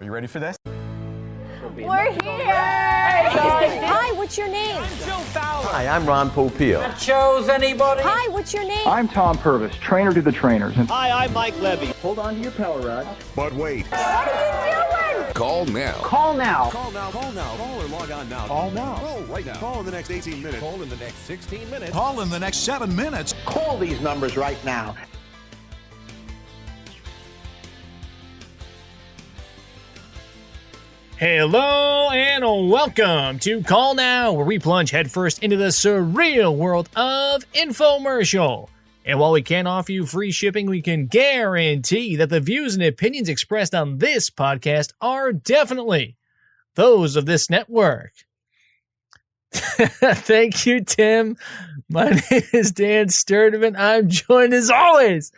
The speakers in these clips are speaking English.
Are you ready for this? We're here! Hi, what's your name? Hi, I'm Ron Popeil. Chose anybody? Hi, what's your name? I'm Tom Purvis, trainer to the trainers. Hi, I'm Mike Levy. Hold on to your power rod. But wait. What are you doing? Call now. Call now. Call now. Call now. Call or log on now. Call now. Call right now. Call in the next 18 minutes. Call in the next 16 minutes. Call in the next 7 minutes. Call these numbers right now. Hello and welcome to Call Now, where we plunge headfirst into the surreal world of infomercial. And while we can't offer you free shipping, we can guarantee that the views and opinions expressed on this podcast are definitely those of this network. Thank you, Tim. My name is Dan Sturdivant. I'm joined as always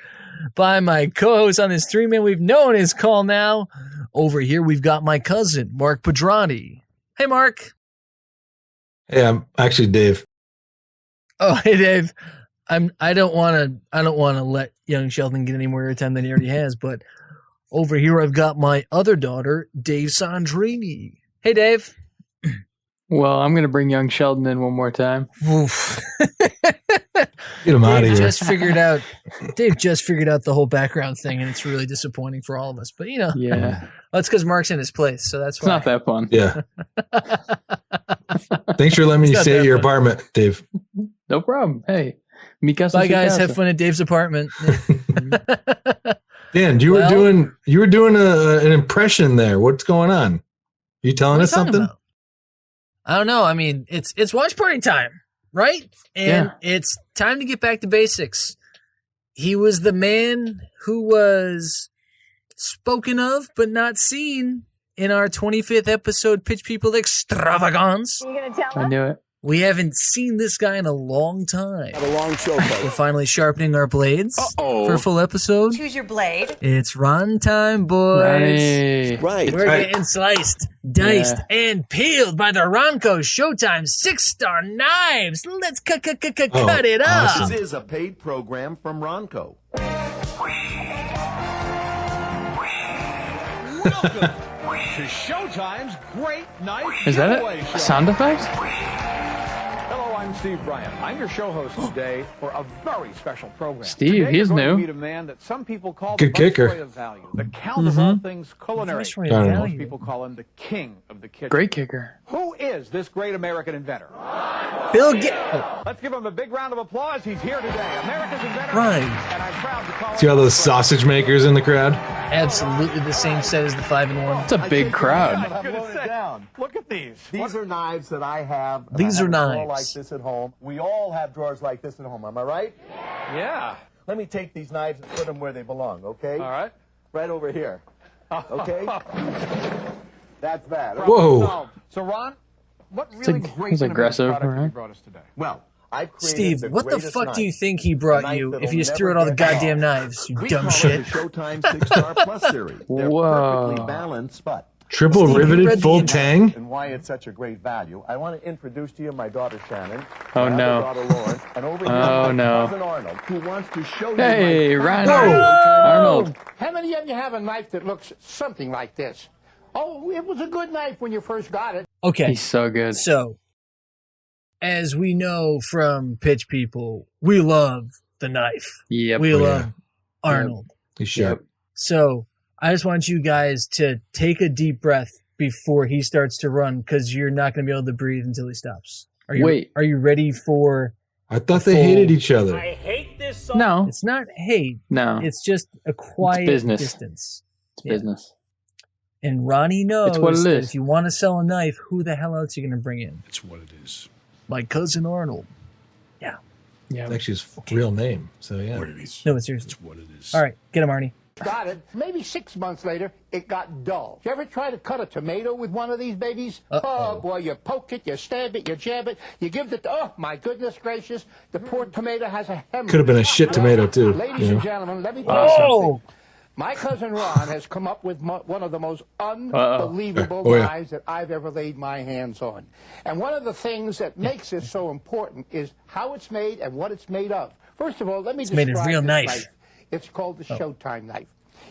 by my co-host on this three-man we've known as Call Now. Over here, we've got my cousin, Mark Pedrati. Hey, Mark. Hey, I'm actually Dave. Oh, hey, Dave. I don't want to let young Sheldon get any more airtime than he already has, but over here I've got my other daughter, Dave Sandrini. Hey, Dave. Well, I'm going to bring young Sheldon in one more time. Oof. Get him out of here. Dave just figured out the whole background thing, and it's really disappointing for all of us. But, Yeah. That's because Mark's in his place, so that's It's why. not that fun. Yeah. Thanks for letting me stay at your apartment, Dave. No problem. Hey. Bye, guys. Have fun at Dave's apartment. Dan, you were doing an impression there. What's going on? You telling us something? About? I don't know. I mean, it's watch party time, right? And It's time to get back to basics. He was the man who was spoken of but not seen in our 25th episode Pitch People Extravagance. Are you going to tell I us? knew it. We haven't seen this guy in a long time. Have a long show, folks. We're finally sharpening our blades for a full episode. Choose your blade. It's run time, boys. Right. We're getting sliced, diced, and peeled by the Ronco Showtime 6-star knives. Let's cut it up. awesome. This is a paid program from Ronco. Welcome to Showtime's Great Night Is that Giveaway a Show. sound effect? Hello, I'm Steve Bryant. I'm your show host today for a very special program. Steve, Today he's you're going new. to meet a man that some people call Good the kicker. viceroy of value, the count of all things culinary. Viceroy of Most value. people call him the king of the kitchen. Great kicker. Who is this great American inventor? Bill Let's give him a big round of applause. He's here today. America's inventor. Right. And I'm proud to call See all him those sausage makers in the crowd? Absolutely the same set as the 5-in-1. It's a big crowd. I'm gonna say, look at these. These are knives that I have. These I are have a drawer knives. like this at home. We all have drawers like this at home. Am I right? Yeah. Let me take these knives and put them where they belong, okay? All right. Right over here. Okay? That's that. Whoa. So, Ron, what really great it's aggressive, product have you right? brought us today? Well, I've created Steve, the what the greatest fuck do you knife. think he A brought knife you that'll if you just never threw out all the get goddamn off. knives, you We dumb call shit? it the Showtime 6-Star Plus series. They're Whoa. perfectly balanced, but Triple Steve, you read riveted, the full email. tang? and why it's such a great value. I want to introduce to you my daughter Shannon, Oh, my no. other daughter Lauren, and over here Oh, my no. cousin Arnold, who wants to show you Hey, my Ron. Whoa. Arnold. How many of you have a knife that looks something like this? Oh, it was a good knife when you first got it. Okay, He's so good. so as we know from Pitch People, we love the knife. Yep. We Oh, love yeah. Arnold. He's sharp. So I just want you guys to take a deep breath before he starts to run, because you're not going to be able to breathe until he stops. Wait. Are you ready for? I thought they hated each other. No. It's not hate. No. It's just a quiet business. distance. It's business. And Ronnie knows It's what it that is. if you want to sell a knife, who the hell else are you going to bring in? It's what it is. My cousin Arnold. Yeah. It's actually his real name. So, yeah. What it is. No, but seriously. It's what it is. All right, get him, Arnie. Got it. Maybe 6 months later, it got dull. Did you ever try to cut a tomato with one of these babies? Oh, boy, you poke it, you stab it, you jab it, you give it, oh, my goodness gracious, the poor tomato has a hemorrhage. Could have been a shit tomato, too. Ladies you know? and gentlemen, let me tell you something. My cousin Ron has come up with one of the most unbelievable Oh, yeah. knives that I've ever laid my hands on. And one of the things that makes this so important is how it's made and what it's made of. First of all, let me describe made of real this knife. It's called the Showtime knife.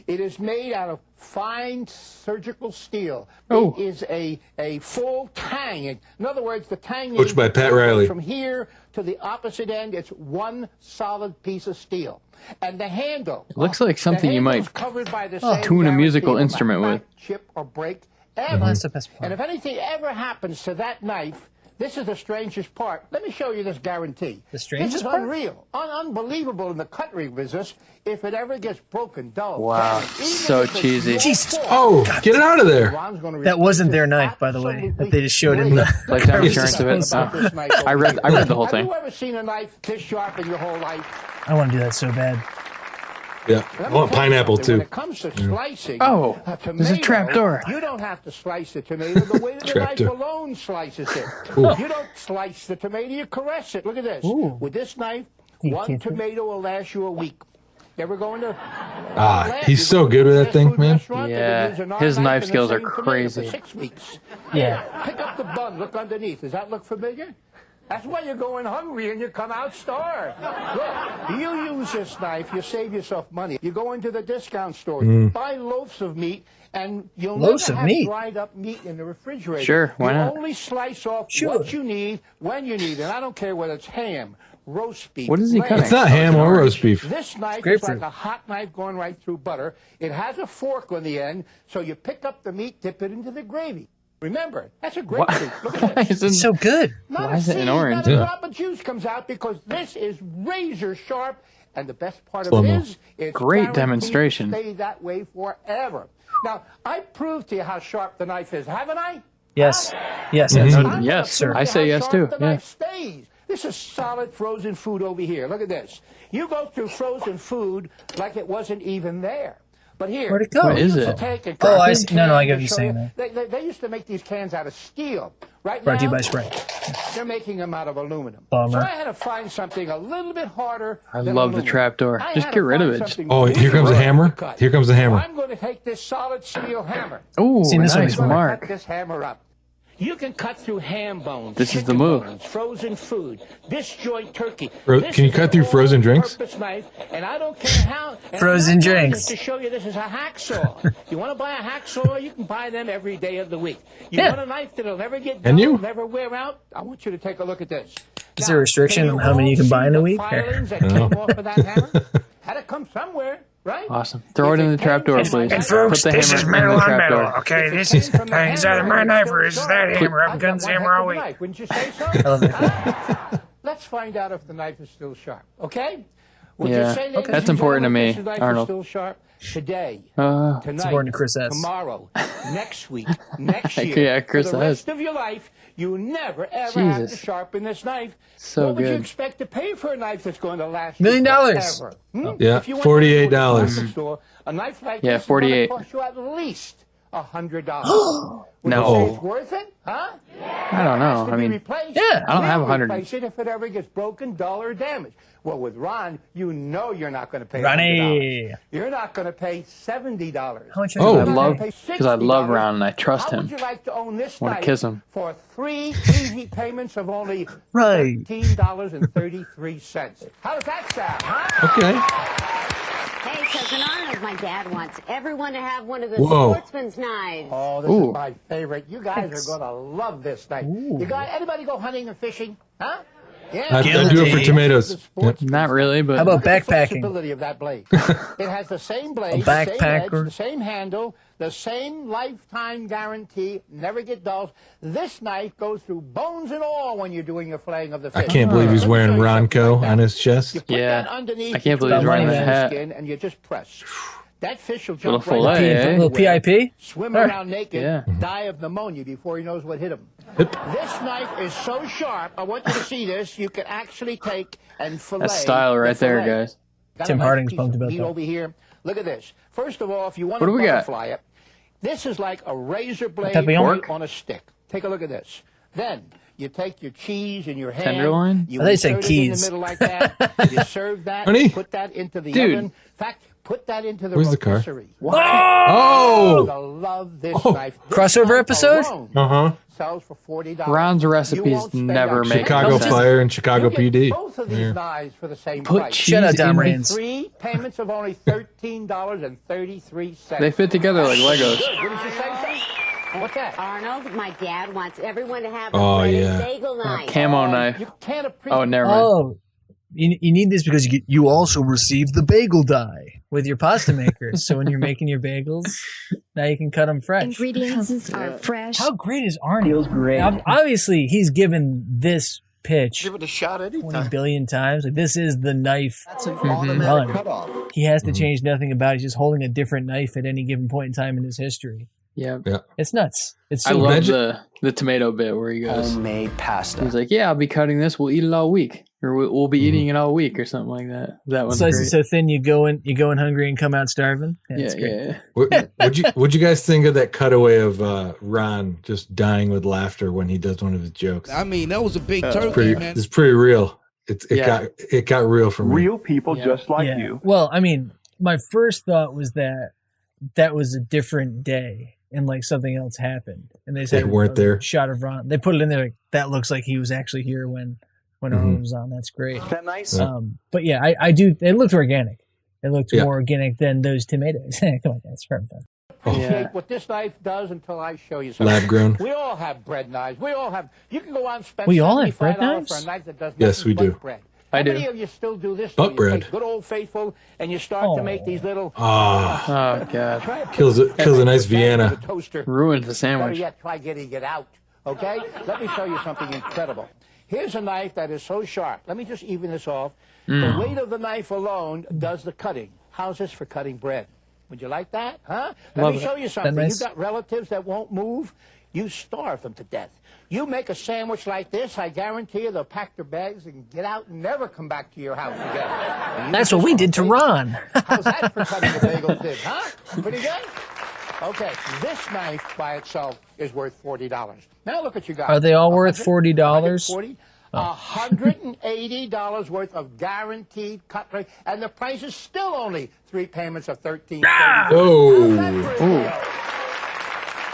It is made out of fine surgical steel. Oh. It is a full tang. In other words, the tang Coached by Pat Riley. from here to the opposite end. It's one solid piece of steel. And the handle. It looks like something you might covered by the same tune a musical guarantee instrument of with. crack, chip or break ever. That's the best part. And if anything ever happens to that knife, this is the strangest part. Let me show you this guarantee. The strangest This is part? unreal, unbelievable in the cutlery business. If it ever gets broken, dull. Wow, damaged, even so if it's cheesy. your Jesus. fault, Oh, get it out of there. Ron's gonna That wasn't their knife, by the way, that they just showed in the Lifetime garbage insurance of it. disposal. Oh. I read the whole thing. Have you ever seen a knife this sharp in your whole life? I want to do that so bad. Yeah, I want pineapple When too. it comes to slicing, Oh, there's a tomato, trap door. You don't have to slice the tomato the way the Trap knife door. alone slices it. Ooh. You don't slice the tomato, you caress it. Look at this. Ooh. With this knife, You one can't- tomato will last you a week. You ever go into He's so good with that thing, man. Yeah, his knife skills are crazy. 6 weeks. Yeah. Pick up the bun, look underneath. Does that look familiar? That's why you're going hungry and you come out starved. Look, you use this knife, you save yourself money. You go into the discount store, you buy loaves of meat, and you'll Loaves never of have meat? dried up meat in the refrigerator. Sure, why you not? only slice off Sure. what you need, when you need it. And I don't care whether it's ham, roast beef. What is he lamb. cutting? It's not ham or roast beef. This knife is Grapefruit. like a hot knife going right through butter. It has a fork on the end, so you pick up the meat, dip it into the gravy. Remember, that's a grapefruit. Look Why at this. is it It's so good. Not Why a is it in seed, orange? Not a Yeah. drop of juice comes out because this is razor sharp, and the best part of Slow-mo. it is it's Great guaranteed to demonstration. stay that way forever. Now, I proved to you how sharp the knife is, haven't I? Yes. Yes, Mhm. absolutely. I'm gonna Yes, prove to I you say how yes, sharp too. The Yeah. knife stays. This is solid frozen food over here. Look at this. You go through frozen food like it wasn't even there. But here, Where'd it go? What is they used to it? take a Oh, I carton see. No, no, I get can what you're show saying you. They used to make these cans out of steel. Right Brought to you now, by Sprite. they're making them out of aluminum. Bummer. So I had to find something a little bit harder. I than love the aluminum. trapdoor. I Just had get to rid of find it. something Oh, here comes a really hammer. to cut. Here comes the hammer. I'm going to take this solid steel hammer. Ooh, Seen this one nice before. mark. Cut this hammer up. You can cut through ham bones. This is the chicken move. bones, frozen food, disjoint turkey. Can you cut through frozen drinks? Knife, and I don't care how. and Frozen I'm not doing drinks. this to show you this is a hacksaw. You want to buy a hacksaw? You can buy them every day of the week. You Yeah. want a knife that'll never get Can dull, you? never wear out? I want you to take a look at this. Is there a restriction on how many you can buy in a week? Filings that came off of that hammer had to come somewhere, right? Awesome. Throw it in the trapdoor, please. And folks, Put the this hammer is in metal the on metal. trapdoor. Okay, this is it's either my knife or it's that hammer. I've been cutting this hammer all week. Wouldn't you say so? love it. Huh? Let's find out if the knife is still sharp. Okay? Would you Yeah, say, ladies that's and important to gentlemen, me, this knife Arnold. is still sharp today, tonight, important to Chris S. tomorrow, next week, next year. Yeah, Chris for the S. rest of your life, you never ever have to Jesus. sharpen this knife. So what would you good. expect to pay for a knife that's going to last $1 million. forever? Yeah, If you went to $48. the grocery store, a knife like Yeah, this is gonna 48. cost you at least $100. Would No. you say it's worth it? Huh? I don't know. To I be mean, replaced. yeah, I don't have We'll 100. replace it if it ever gets broken, dull, or damaged. Well, with Ron, you know you're not going to pay Ronnie. $100. You're not going to pay $70. How much Oh. I is it? love because I love Ron and I trust How him. would you like to own this Wanna knife kiss him. for 3 easy payments of only Right. $13.33? How does that sound, huh? Okay. Hey, Cousin Arnold, my dad wants everyone to have one of the Whoa. sportsman's knives. Oh, this Ooh. is my favorite. You guys are going to love this knife. You guys, anybody go hunting and fishing? Huh? Yeah. I do it for tomatoes. Yep. Not really, but How about Look at the backpacking? flexibility of that blade. It has the same blade, the same edge, backpacker. the same handle, the same lifetime guarantee, never get dull. This knife goes through bones and all when you're doing your filleting of the fish. I can't believe he's wearing Ronco on his chest. You put Yeah. that underneath I can't believe he's the wearing that hat. skin, and you just press. That fish will Little jump right fillet, out. eh? Little PIP? Swim There. around naked, Yeah. die of pneumonia before he knows what hit him. Yep. This knife is so sharp. I want you to see this. You can actually take and fillet. that's style right the there, fillet. guys. Got Tim a nice Harding's piece pumped of about meat that. over here. Look at this. First of all, if you want What to do we got? butterfly it, this is like a razor blade Papillon? on a stick. Take a look at this. Then you take your cheese and your ham. Tenderloin? You I thought you said insert it in the keys. middle like that. You serve that. Honey? Put that into the Dude. oven. In fact, put that into the Where's the car? rotisserie. Oh! I love this Oh. knife. This Crossover knife episode? alone Uh-huh. sells for $40. Ron's You recipes won't stay never up. make Chicago sense. Fire and Chicago You get PD. both of these Yeah. knives for the same Put price. cheese Shut up, Tom in Raines. 3 payments of only $13.33. They fit together like Legos. Good. What did you say, son? What's that? Arnold, my dad wants everyone to have a Oh, breaded yeah. bagel knife. Camo knife. You can't appreciate. Oh, never mind. Oh, you need this because you also receive the bagel die with your pasta makers. So when you're making your bagels, now you can cut them fresh. Ingredients are fresh. How great is Arnold? Feels great. Obviously, he's given this pitch Give it a shot 20 anytime. billion times. Like, this is the knife. That's an run. automatic cutoff. He has to change nothing about it. He's just holding a different knife at any given point in time in his history. Yeah. It's nuts. It's I so love Imagine- the tomato bit where he goes, Homemade pasta. he's like, yeah, I'll be cutting this. We'll eat it all week. Or we'll be eating it all week or something like that. That one's slices great. so thin you go in hungry and come out starving. Yeah, Yeah, it's great. yeah. What'd you guys think of that cutaway of Ron just dying with laughter when he does one of his jokes? I mean, that was a big It's turkey, man. It's pretty real. It Yeah. got real for me. Real people Yeah. just like Yeah. you. Well, I mean, my first thought was that was a different day and like something else happened. And they said They weren't there. shot of Ron. They put it in there like that looks like he was actually here when Arnold was on. That's great. Is that nice? Yeah. But yeah, I do. It looked organic. It looked Yeah. more organic than those tomatoes. Come on, that's fair fun. Appreciate Yeah. what this knife does until I show you something. Lab grown. We all have bread knives. We all have. You can go out and spend We all have bread $75 for knives? a knife that does Yes, nothing we but do. bread. I How do. many of you still do this? But You bread. take good old faithful, and you start to make these little. Ah, Oh, God. Try it. kills a nice With Vienna. a toaster. Ruined the Better sandwich. yet, try getting it out. Okay? Let me show you something incredible. Here's a knife that is so sharp. Let me just even this off. The weight of the knife alone does the cutting. How's this for cutting bread? Would you like that? Huh? Let Love me it. show you something. Nice? You got relatives that won't move? You starve them to death. You make a sandwich like this, I guarantee you they'll pack their bags and get out and never come back to your house again. And you That's what just we did to take- Ron. How's that for cutting the bagel thin, huh? Pretty good? Okay, this knife by itself is worth $40. Now look what you got. Are they all worth $40? $40? $180 worth of guaranteed cutlery, and the price is still only 3 payments of $13.30. Oh,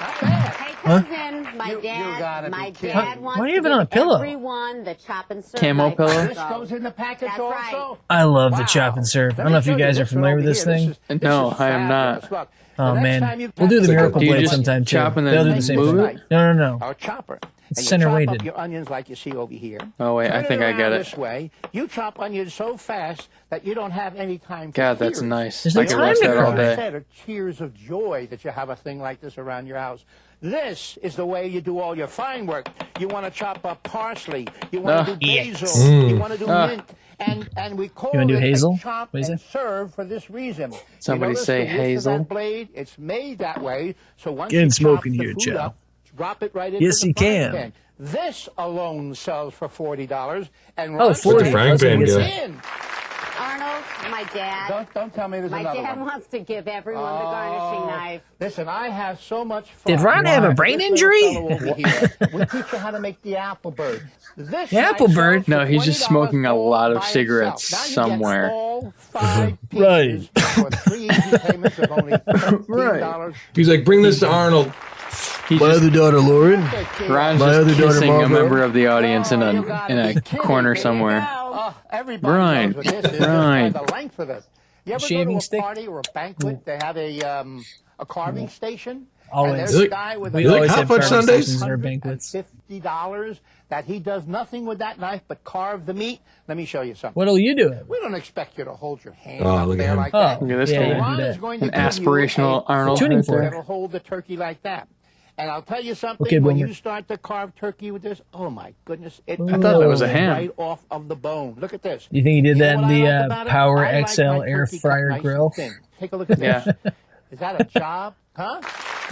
Not bad. Hey, cousin, my You gotta dad, be my kidding. dad wants Why do you to have it on a give pillow? everyone the chop and serve Camo knife pillow? This goes in the package That's also. right. I love the Wow. chop and serve. I Let don't know me if you show guys are this one familiar over with this here. thing. This No, is I am not. fabulous. Look, Oh the next man, time you we'll do the pack miracle Do you blade just sometime too. chop and then They'll do the same move thing. it? No. Our chopper. It's And you center chop weighted. up your onions like you see over here. Oh, wait, I Turn think I around get it. This way, you chop onions so fast that you don't have any time for God, that's tears. nice. There's I no could time watch to that all cry. day. Instead of cheers of joy that you have a thing like this around your house. This is the way you do all your fine work. You want to chop up parsley. You want to do yes. basil. You want to do mint. And we call You wanna do it hazel? a chop What is and it? serve for this reason. Somebody you notice say the width of hazel? that blade? It's made that way. So once Getting you smoking chop the here, food Joe. up, drop it right into Yes, the you frying can. pan. This alone sells for $40. And Oh, Ron 40. says Frying it's pan in. guy. Arnold, my dad. Don't tell me there's My another dad one. wants to give everyone the garnishing knife. Listen, I have so much fun. Did Ron have a This brain little injury? fellow over here, we teach you how to make the apple bird. This The apple knife bird? sells for No, he's just $20 smoking a all lot of by itself. cigarettes Now you get somewhere. all 5 Right. pieces for 3 easy payments of only $15. he's like, bring this to Arnold. He's just, daughter, Lauren. Ron's My just other daughter, kissing a Margaret. member of the audience in You gotta a be kidding corner me. somewhere. Oh, everybody Brian, knows what this is just Brian. by the length of it. You ever go Shaving to a stick? party or a banquet? They have a carving station. Always. And there's You a like- guy with We You like always hot have fudge carving sundaes? stations at our banquets. $50 that he does nothing with that knife but carve the meat. Let me show you something. What'll you do it? We don't expect you to hold your hand Oh, up look at there him. like Oh, that. Look at this yeah, guy. you do Ron is that. going to An give you aspirational a Arnold tuning right fork. there. that'll hold the turkey like that. And I'll tell you something, Okay, when Boomer. you start to carve turkey with this, oh my goodness, it I thought that was a comes ham. right off of the bone. Look at this. You think he did You that know in what I the like about it? Power I like XL my air turkey cut fryer nice and grill? thin. Take a look at Yeah. this. Is that a job? Huh?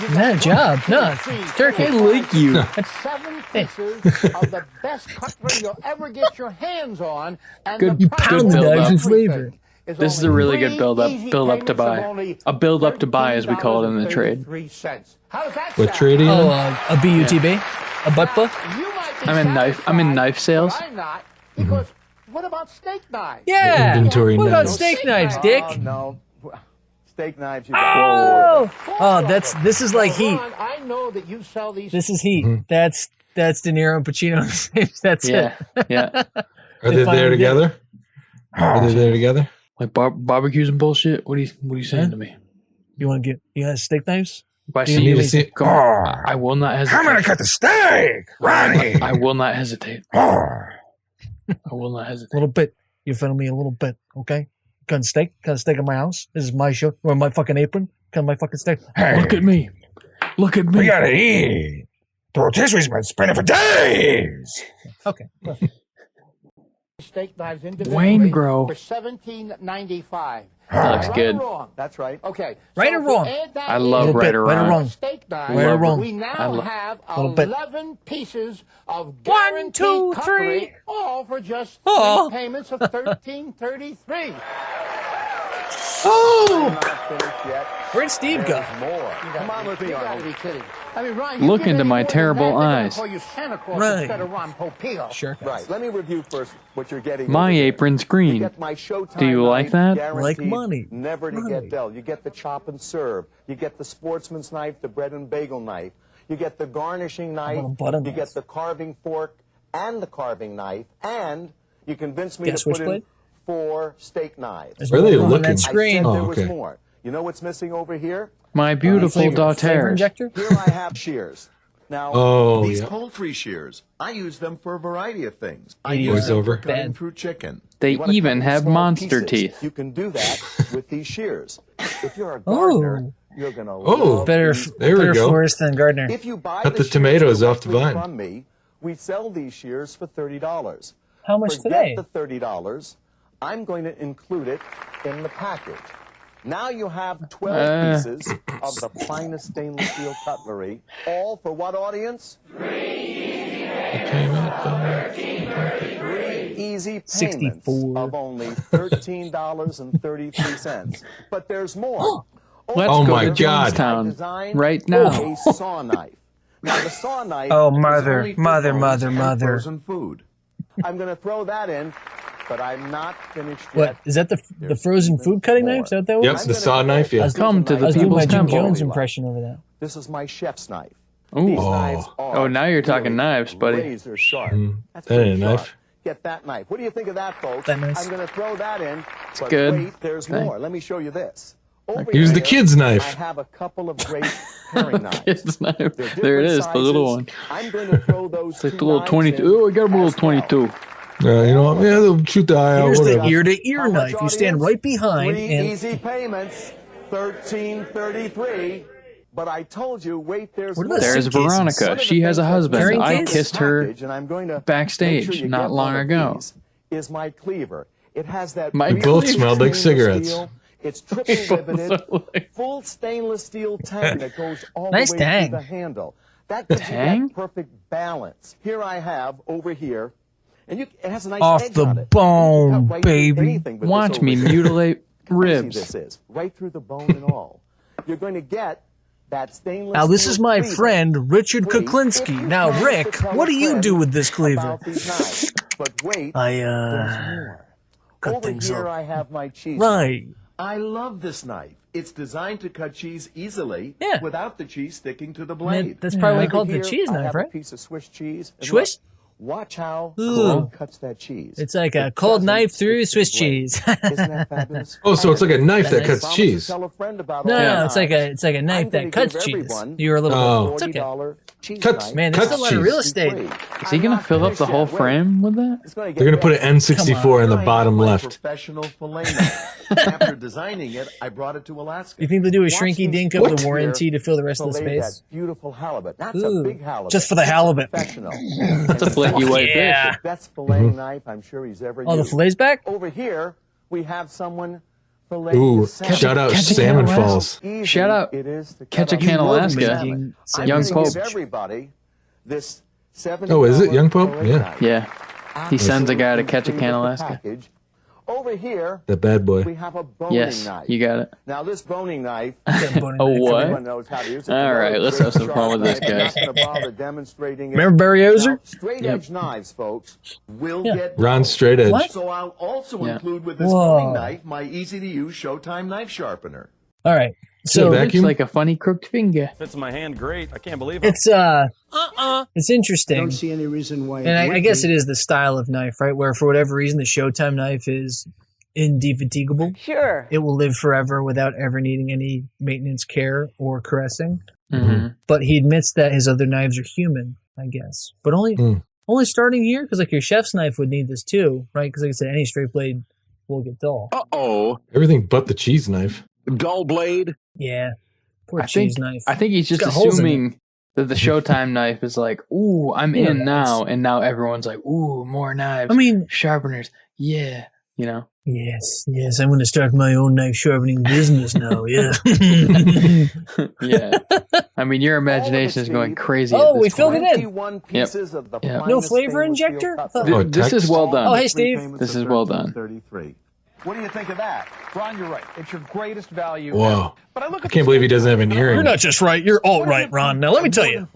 Is that a job? No, it's turkey. I like you. 7 pieces of the best cutlery you'll ever get your hands on. And Good- the you price pound of the knife and everything flavor. This is a only really good 3 build up easy to payments of buy. only A build up to buy, as we call it in the trade. $13.33. How does that What sound? trade are you in? Oh, a BUTB? A butt book? You might be I'm in knife satisfied, sales. but I'm not, because what about steak knives? Yeah. Inventory What about knives. steak knives, Dick? Oh, no. steak knives you Oh, this is like heat. Ron, I know that you sell these. This is heat. That's De Niro and Pacino. That's Yeah, it. yeah. Are they there together? Are they there together? Like barbecues and bullshit. What are you saying to me? You want to get steak knives? If I Do you see need you, me to- come on. I will not hesitate. I'm gonna cut the steak, Ronnie. I will not hesitate. I will not A hesitate. little bit. You feel me? A little bit. Okay. Cutting steak. Cutting steak in my house. This is my show. Or my fucking apron. Cutting my fucking steak. Hey, Look at me. Look at me. we gotta eat. The rotisserie's been spinning for days. Okay. steak knives individually Wayne Grow. for $17.95. That looks Right good. or wrong? That's right. Okay. Right or if we wrong? add that I in love Little right bit. or Right or wrong. wrong. steak knives, Right or wrong? we now have Little bit. 11 pieces of 1, guaranteed 2, cutlery, 3. all for just Oh. 3 payments of $13.33. I'm not finished yet. Where'd Steve go? There's more. Come on with me, You gotta Arnold. be kidding. I mean, Ron, you Look give into any my more than terrible that, they're gonna eyes. call you Santa Claus Right. instead of Ron Popeil. Sure. Right. Let me review first what you're getting. My over here. apron's You green. get my Showtime Do you like knife, that? Like guaranteed money. Never to Money. get dull. You get the chop and serve. You get the sportsman's knife, the bread and bagel knife. You get the garnishing knife. a butter You knife? get the carving fork and the carving knife. And you convinced me Get a to put in switchblade? 4 steak knives. There's Where are they more on looking? that I said screen. Oh, there was okay. more. You know what's missing over here? My beautiful Flavor daughters. injector? Here I have shears. Now, Oh, these yeah. poultry shears, I use them for a variety of things. I Idiot. use them Voiceover. for cutting Bad. through chicken. They You wanna cut even in have small monster pieces, teeth. You can do that with these shears. If you're a Oh. gardener, you're going to Oh. love Better, these. There we better go. florist than gardener. If you buy Cut the shears tomatoes off the directly vine. from me, we sell these shears for $30. How much Forget today? the $30. I'm going to include it in the package. Now you have 12 pieces of the finest stainless steel cutlery, all for what audience? 3 easy payments 64. of only $13.33. But there's more. Let's Oh go my to God. Jonestown right now. A saw knife. Now the saw knife. Oh, is mother, only for mother, bones mother, and mother. Frozen food. I'm going to throw that in, but I'm not finished What yet. is that? The frozen food cutting knife? Is that what that was? Yep, the saw knife, yeah. Come to I the was doing my People's Jim Temple. Jones impression over that. This is my chef's knife. Ooh. These knives are Oh, now you're talking really knives, buddy. Razor sharp. That's that pretty ain't a sharp. knife. Get that knife. What do you think of that, folks? That nice. I'm going to throw that in. But good. wait, there's Thing. more. Let me show you this. Over Use the here, kid's knife. I have a couple of great paring knives. Kid's knife. They're There it different is, the little one. sizes. I'm going to throw those It's like two the little knives 22. in Oh, I got a little as well. 22. You know what? Yeah, they'll shoot the eye out. Here's the Whatever. ear-to-ear How much, knife. You stand audience? right behind 3 and easy payments, $13.33. But I told you, wait, there's What are more. those There's suitcases? Veronica. One of the She has a things that's husband. Carrying missing I in case? this kissed her package, and I'm going to backstage make sure you not get long one of ago. these, is my cleaver. It has that My real both cleaver. smelled like stainless cigarettes. steel. It's triple riveted, full stainless steel tang that goes all Nice the way tang. through the handle. That gives you Tang? that perfect balance. Here I have over here, and it has a nice Off edge the on it. bone, You can cut right through baby. anything with this Watch over me here. mutilate How easy ribs. this is, right through the bone and all. You're going to get that stainless now this steel is my cleaver. friend Richard Free Kuklinski. if you Now, promise Rick, to tell what a do you friend do with this cleaver? about these knives. But wait, I there's more. cut Over things here up. I have my cheese. Right. I love this knife. It's designed to cut cheese easily Yeah. without the cheese sticking to the Man, blade. that's probably why Over they call it the here, cheese I knife, have right? A piece of Swiss cheese. And Swiss? look, watch how Ooh. Cole cuts that cheese. It's like a It cold doesn't knife through stick to the Swiss blade. cheese. Isn't that fabulous? Oh, so it's like a knife that Nice. cuts Promise cheese. to tell a friend about all No, the it's like knives. a knife I'm that gonna cuts give cheese. everyone You're a little Oh. bit. It's okay. $40 cheese Cuts- knife. Man, there's cuts a lot of real cheese. estate. Is he gonna fill up the whole frame with that? They're going to put an N64 in the bottom left. Professional fillet knife. After designing it, I brought it to Alaska. You think they do a Watch shrinky me dink of here the warranty to fill the rest of the fillet space? that beautiful halibut. That's Ooh, a big halibut. just for the It's halibut. Professional. That's a flaky white Yeah. fish. Best filleting knife I'm sure he's ever Oh, the used. fillet's back? Over here, we have someone filleting Ooh, the salmon. shout out catch a Salmon can of Falls. Easy Shout out it is to Catch a cut Can up Alaska. salmon. I'm Young gonna Pope. give everybody this $70 Oh, is it Young Pope? fillet Yeah. knife. Yeah. He sends a guy to Absolutely catch a free can with the Alaska. package. Over here, The bad boy. we have a boning Yes, knife. you got it. Now, this boning knife, Oh, what? everyone knows how to use it. It's a All right, very let's straight, have some fun sharp with this, knife. I'm guys. not gonna bother demonstrating it. Remember Barry Ozer? Now, straight edge knives, folks, will Yeah. get Ron dull. Straight Edge. What? So I'll also Yeah. include with this Whoa. boning knife my easy-to-use Showtime knife sharpener. All right. So It's like a funny crooked finger. Fits in my hand great. I can't believe it. It's interesting. I don't see any reason why. And I guess it is the style of knife, right? Where for whatever reason the Showtime knife is indefatigable. Sure. It will live forever without ever needing any maintenance, care, or caressing. Mm-hmm. But he admits that his other knives are human, I guess. But only starting here, because like your chef's knife would need this too, right? Because like I said, any straight blade will get dull. Everything but the cheese knife. Dull blade. Yeah. Poor cheese knife. I think he's just got holes in assuming that the Showtime knife is like, ooh, I'm in now. And now everyone's like, ooh, more knives. I mean, sharpeners. Yeah. You know? Yes, I'm going to start my own knife sharpening business now, yeah. Yeah. I mean, your imagination is going crazy. Oh, we filled it in. Yep. No flavor injector? This is well done. Oh, hey, Steve. This is well done. What do you think of that? Ron, you're right. It's your greatest value. Whoa. But I look I at can't believe he doesn't have an earring. You're not just right, you're all right, Ron. Now, let me tell you.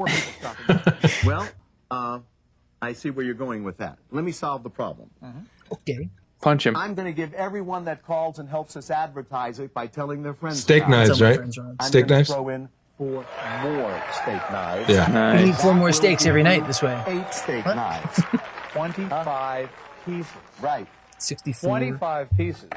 Well, I see where you're going with that. Let me solve the problem. Okay. Punch him. I'm going to give everyone that calls and helps us advertise it by telling their friends. Steak knives, right? Steak knives? Throw in 4 more steak knives. Yeah. Nice. We need 4 more steaks every night this way. 8 steak knives. 25 pieces. Right. 64. 25 pieces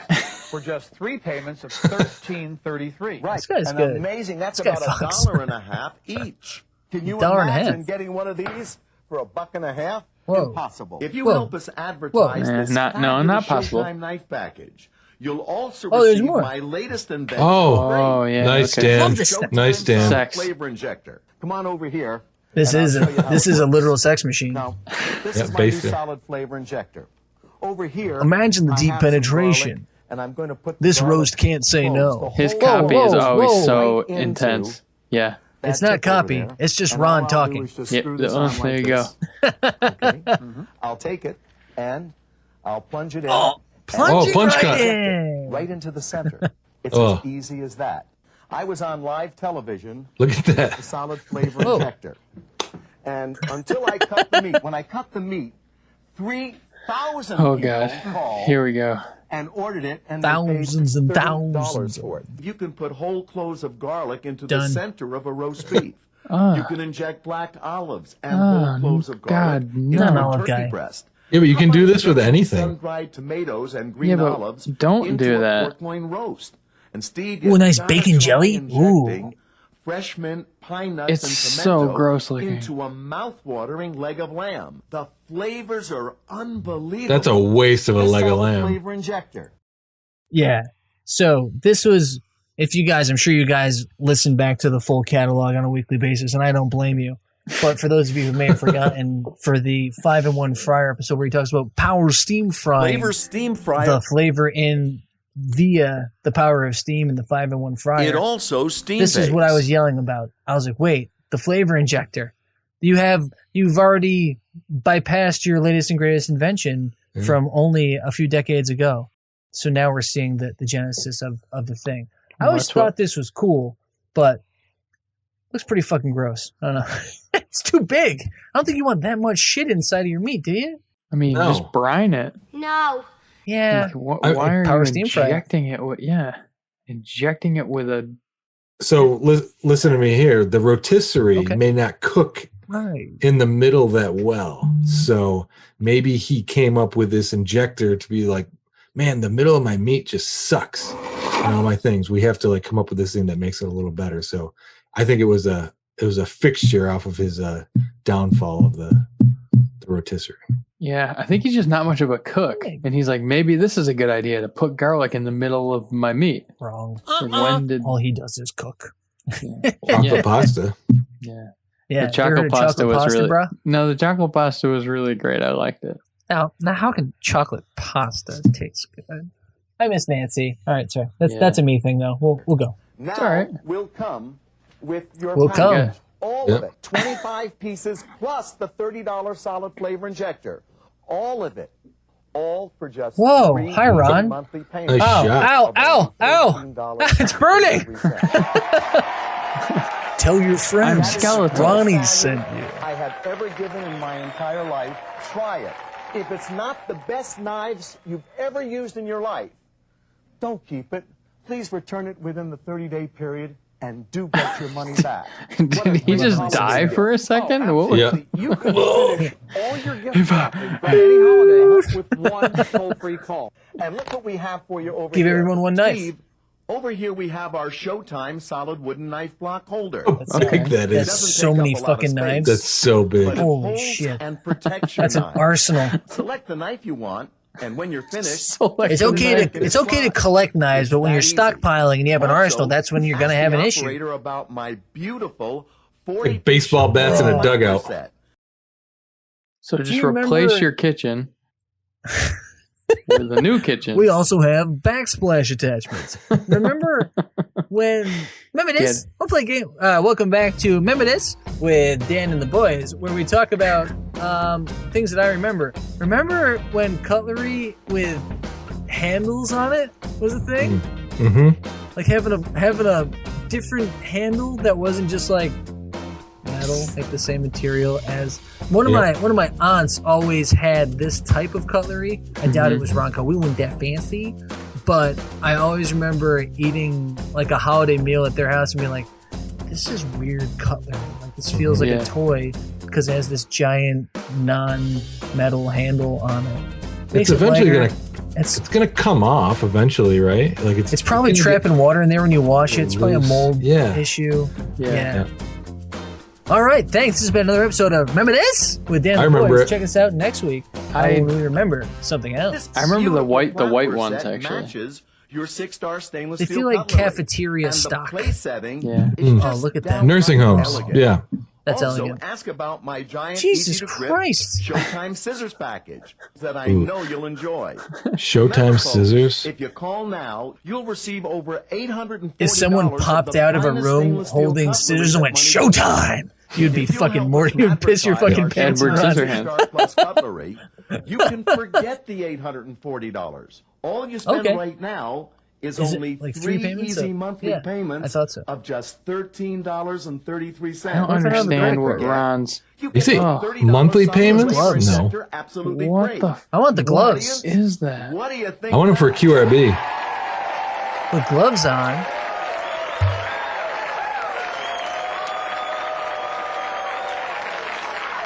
for just 3 payments of $13.33. Right. This guy's and good. amazing. That's This guy about fucks. $1.50 each. Can you $1.50. imagine getting one of these for $1.50? Whoa. Impossible. If you Whoa. help us advertise this not fabulous possible. Showtime knife package, you'll also Oh, there's receive more. my latest invention. Oh, yeah. Nice, okay. Dan. Showtime Nice, Dan. Sex. Flavor injector. Come on over here. This and I'll is show you how this it is a works. literal sex machine. Now, this Yeah, is my new basically. solid flavor injector. Over here, Imagine the I deep have some penetration. garlic, and I'm going to put This garlic roast can't say cloves, no. the His whole copy is whoa, always whoa. so right into intense. Yeah. that It's not tip over copy. there, It's just and Ron all I'll do talking. is just Yep. screw this Oh, on there like you go. this. Okay? I'll take it and I'll plunge it in. Plunge Oh, punch cut. Right into the center. It's Oh. as easy as that. I was on live television, Look at the that. solid flavor injector. And until I cut the meat, when I cut the meat, 3,000 Oh, people God. called Here we go. and ordered it, and Thousands they and paid $30 thousands. for it. You can put whole cloves of garlic into Done. the center of a roast beef. Ah. You can inject black olives and whole cloves of garlic God, into not an a olive turkey guy. breast. Yeah, but you can do this with anything. Sun-dried tomatoes and green Yeah, but olives don't into do a that. pork loin roast. And Steve, Ooh, you've nice gotta bacon try jelly. injecting Ooh. fresh mint, pine nuts, It's and so pimento gross looking. into a mouth-watering leg of lamb. The flavors are unbelievable. That's a waste of a This leg of solid lamb. Flavor injector. Yeah. So this was, if you guys, I'm sure you guys listen back to the full catalog on a weekly basis, and I don't blame you. But for those of you who may have forgotten, for the 5-in-1 fryer episode where he talks about power steam frying, Flavor steam fryer. the flavor in via the power of steam in the 5-in-1 fryer. It also steam This is what I was yelling about. I was like, wait, the flavor injector. You've already bypassed your latest and greatest invention from only a few decades ago. So now we're seeing the genesis of the thing. I always thought this was cool, but looks pretty fucking gross. I don't know. It's too big. I don't think you want that much shit inside of your meat, do you? I mean, No. just brine it. No. Yeah. Like, I- why are power you steam fryer. injecting it with, injecting it with a, So listen to me here. The rotisserie Okay. may not cook Right. in the middle that well. So maybe he came up with this injector to be like, man, the middle of my meat just sucks. And all my things. We have to like come up with this thing that makes it a little better. So I think it was a fixture off of his downfall of the rotisserie. yeah, I think he's just not much of a cook. And he's like, maybe this is a good idea to put garlic in the middle of my meat. Wrong. Like, when did, All he does is cook. Chocolate pasta. yeah. Yeah. The chocolate pasta was really, bro? no, the chocolate pasta was really great. I liked it. Now, how can chocolate pasta taste good? I miss Nancy. All right, sir. That's a me thing, though. We'll go. Now all right. we'll come with your We'll package. come. All of it. 25 pieces plus the $30 solid flavor injector. All of it. All for just Whoa. 3 Hi, Ron. monthly payments. Nice shot. Ow. It's burning. Tell your friends. I'm skeletal. Ronnie sent you. I have ever given in my entire life. Try it. If it's not the best knives you've ever used in your life, don't keep it. Please return it within the 30-day period and do get your money back. Did he just die for a second? What was Yeah. You can finish all your gift wrapping by any holiday with one toll-free call. And look what we have for you over Give here. everyone one knife. Steve, over here we have our Showtime solid wooden knife block holder. How big that That's is. so many fucking knives. That's so big. But it Holy holds shit. and protects your That's an knife. arsenal. Select the knife you want, and when you're finished, It's okay to collect knives, but when you're stockpiling and you have an arsenal, that's when you're going to have an issue. operator about my beautiful Like baseball bats in a dugout. set. So Do just you replace remember- your kitchen with a new kitchen. We also have backsplash attachments. Remember this? We'll play a game. Welcome back to Remember This with Dan and the boys, where we talk about things that I remember. Remember when cutlery with handles on it was a thing? Mm-hmm. Like having a different handle that wasn't just like metal, like the same material as one of my aunts always had this type of cutlery. I doubt it was Ronco. We weren't that fancy, but I always remember eating like a holiday meal at their house and being like, this is weird cutlery. Like this feels like a toy because it has this giant non-metal handle on it. It's eventually it's gonna come off eventually, right? Like it's probably trapping water in there when you wash it. It's probably a mold Yeah. issue. Yeah. All right, thanks. This has been another episode of Remember This with Dan. I and the remember Boys. it. Check us out next week. I will remember something else. I remember the white Flatware ones set actually. matches your 6-star stainless They steel feel like cutlery. cafeteria And the stock. place setting Yeah. is Mm. just Oh, look at that. downright Nursing homes. elegant. Yeah. That's also, elegant. ask about my giant Jesus easy-to-grip Christ. Showtime scissors package that I Ooh. know you'll enjoy. Showtime Remember, folks, scissors. If you call now, you'll receive over $840. If someone popped out of a room holding scissors and went Showtime, you'd be fucking more. You'd piss your fucking pants. Edward around. Scissorhands. Plus cutlery, you can forget the $840. All you spend Okay. right now is Is it only like 3 3 payments? easy So- monthly yeah, payments I thought so. of just $13.33. I don't understand what Ron's. You say $30 monthly on payments? Gloves. No. They're absolutely What great. the I want the gloves is that? What do you think? I want them for QRB. with gloves on.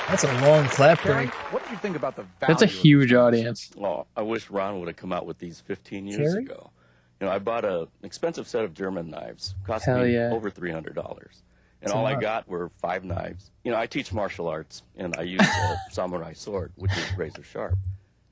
That's a long clap break. What do you think about the value? That's a of huge these? audience. Oh, I wish Ron would have come out with these 15 years Carrie? ago. You know, I bought an expensive set of German knives. Cost Hell me yeah. over $300. And a all I lot. got were 5 knives. You know, I teach martial arts, and I use a samurai sword, which is razor sharp.